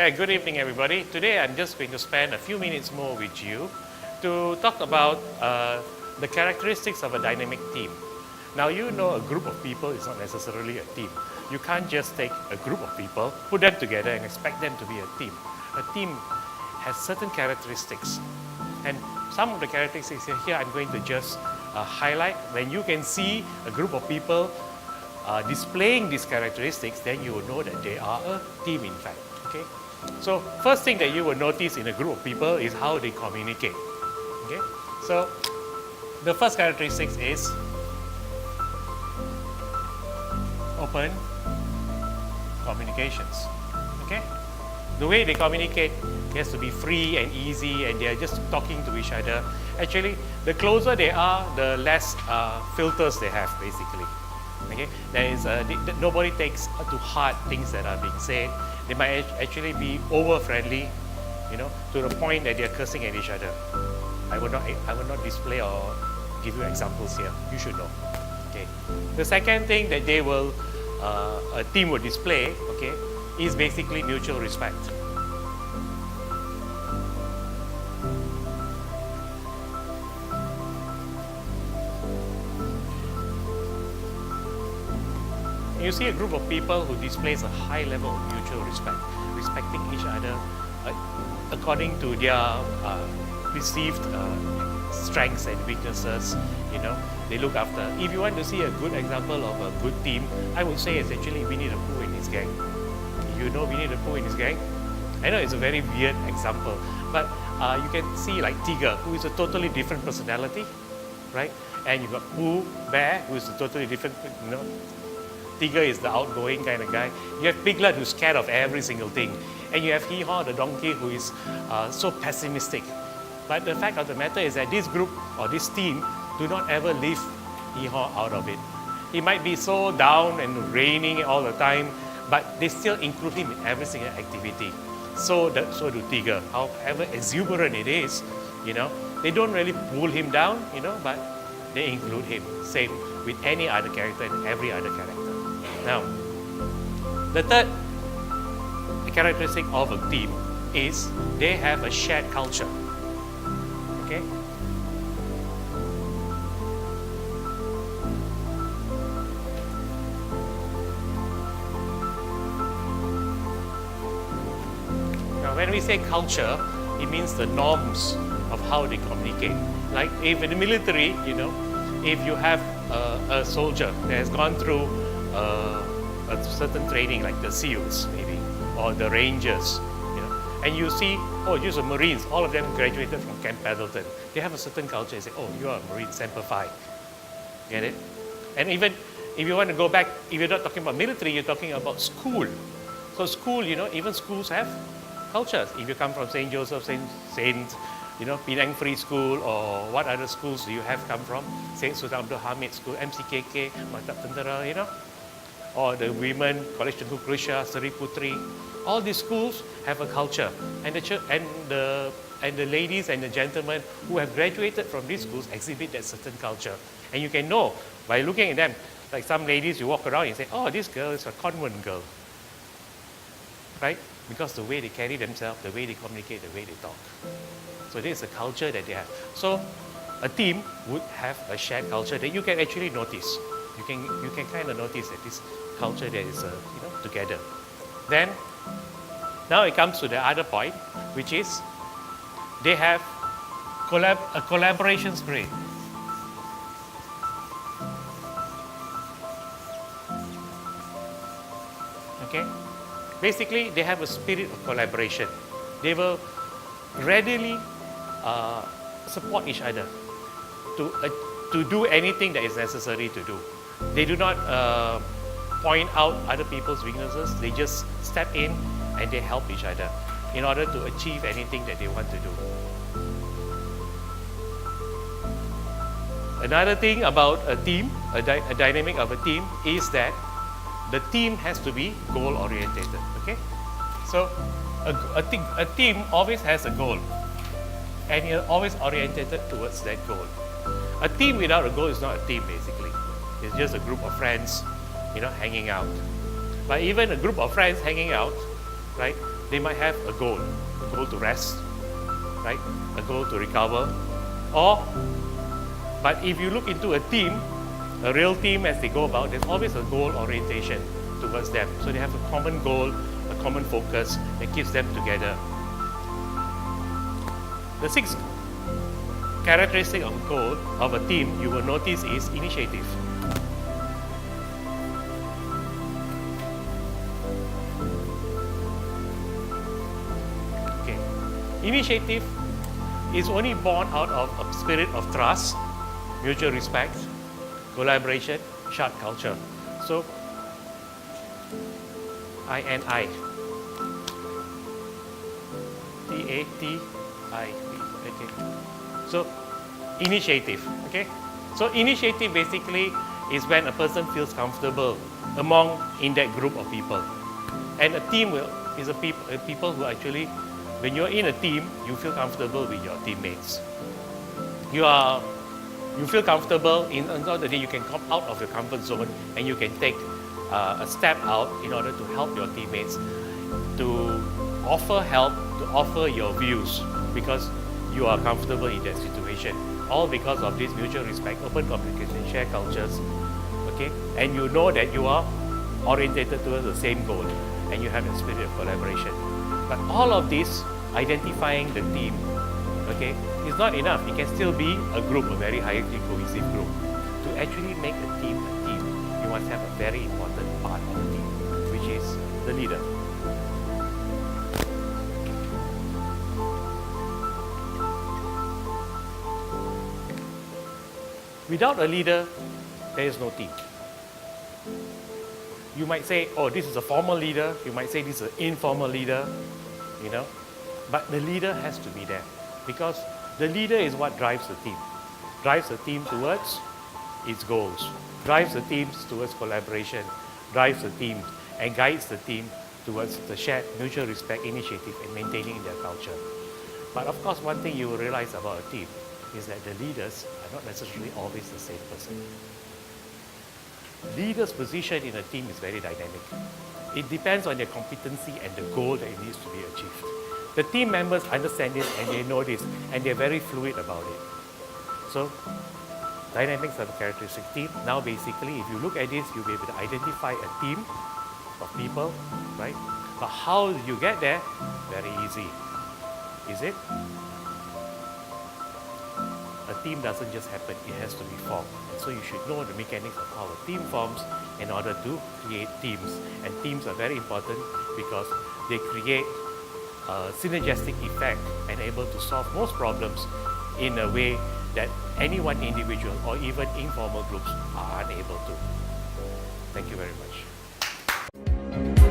Yeah, good evening, everybody. Today I'm just going to spend a few minutes more with you to talk about the characteristics of a dynamic team. Now, you know, a group of people is not necessarily a team. You can't just take a group of people, put them together, and expect them to be a team. A team has certain characteristics, and some of the characteristics here I'm going to just highlight. When you can see a group of people displaying these characteristics, then you will know that they are a team, in fact. Okay. So first thing that you will notice in a group of people is how they communicate. Okay. So the first characteristic is open communications. Okay. The way they communicate has to be free and easy, and they are just talking to each other. Actually, the closer they are, the less filters they have, basically. Okay, there is nobody takes to heart things that are being said. They might actually be over friendly, to the point that they are cursing at each other. I will not display or give you examples here. You should know. Okay. The second thing that a team will display, okay, is basically mutual respect. You see a group of people who displays a high level of mutual respect, respecting each other according to their perceived strengths and weaknesses. They look after. If you want to see a good example of a good team, I would say it's actually Winnie the Pooh and his gang. You know Winnie the Pooh and his gang? I know it's a very weird example, but you can see like Tigger, who is a totally different personality, right? And you've got Pooh Bear, who is a totally different, Tigger is the outgoing kind of guy. You have Piglet, who's scared of every single thing. And you have Hee-Haw, the donkey, who is so pessimistic. But the fact of the matter is that this group or this team do not ever leave Hee-Haw out of it. He might be so down and raining all the time, but they still include him in every single activity. So do Tigger. However exuberant it is, they don't really pull him down, but they include him. Same with any other character and every other character. Now, the third characteristic of a team is they have a shared culture. Okay? Now, when we say culture, it means the norms of how they communicate. Like if in the military, if you have a soldier that has gone through a certain training, like the SEALs maybe, or the Rangers, and you see, these are Marines, all of them graduated from Camp Pendleton. They have a certain culture. They say, you are a Marine, Semper Fi. Get it? And even if you want to go back, if you're not talking about military, you're talking about school. So school, even schools have cultures. If you come from St. Joseph, Saint Penang Free School, or what other schools do you have come from? St. Sultan Abdul Hamid School, MCKK, Maktab Tentera, or the women, College Tengku Krisha, Seri Putri. All these schools have a culture, and the ladies and the gentlemen who have graduated from these schools exhibit that certain culture. And you can know by looking at them. Like some ladies, you walk around and say, this girl is a convent girl, right? Because the way they carry themselves, the way they communicate, the way they talk. So this is a culture that they have. So a team would have a shared culture that you can actually notice. You can kind of notice that this culture that is together. Then now it comes to the other point, which is they have a collaboration spirit. Okay, basically they have a spirit of collaboration. They will readily support each other to do anything that is necessary to do. They do not point out other people's weaknesses. They just step in and they help each other in order to achieve anything that they want to do. Another thing about a team, a dynamic of a team, is that the team has to be goal-oriented. Okay, so a team always has a goal, and you're always oriented towards that goal. A team without a goal is not a team, basically. It's just a group of friends, hanging out. But even a group of friends hanging out, right, they might have a goal to rest, right? A goal to recover. But if you look into a team, a real team as they go about, there's always a goal orientation towards them. So they have a common goal, a common focus that keeps them together. The sixth characteristic of a team you will notice is initiative. Okay. Initiative is only born out of a spirit of trust, mutual respect, collaboration, shared culture. So, INI. TATIV. Okay. So, initiative. Okay. So, initiative basically is when a person feels comfortable in that group of people. And a team is people who actually, when you're in a team, you feel comfortable with your teammates. You feel comfortable in the day you can come out of your comfort zone and you can take a step out in order to help your teammates, to offer help, to offer your views because you are comfortable in that situation. All because of this mutual respect, open communication, shared cultures, okay? And you know that you are orientated towards the same goal and you have a spirit of collaboration. But all of this, identifying the team, okay, is not enough. It can still be a group, a very highly cohesive group. To actually make a team, you must have a very important part of the team, which is the leader. Without a leader, there is no team. You might say, oh, this is a formal leader. You might say this is an informal leader, you know. But the leader has to be there because the leader is what drives the team. Drives the team towards its goals. Drives the teams towards collaboration. Drives the team and guides the team towards the shared mutual respect initiative and maintaining their culture. But of course, one thing you will realize about a team is that the leaders are not necessarily always the same person. Leader's position in a team is very dynamic. It depends on their competency and the goal that it needs to be achieved. The team members understand this and they know this and they're very fluid about it. So, dynamics of a characteristic team. Now basically, if you look at this, you'll be able to identify a team of people, right? But how you get there? Very easy. Is it? A team doesn't just happen, it has to be formed. And so you should know the mechanics of how a team forms in order to create teams. And teams are very important because they create a synergistic effect and able to solve most problems in a way that any one individual or even informal groups are unable to. Thank you very much.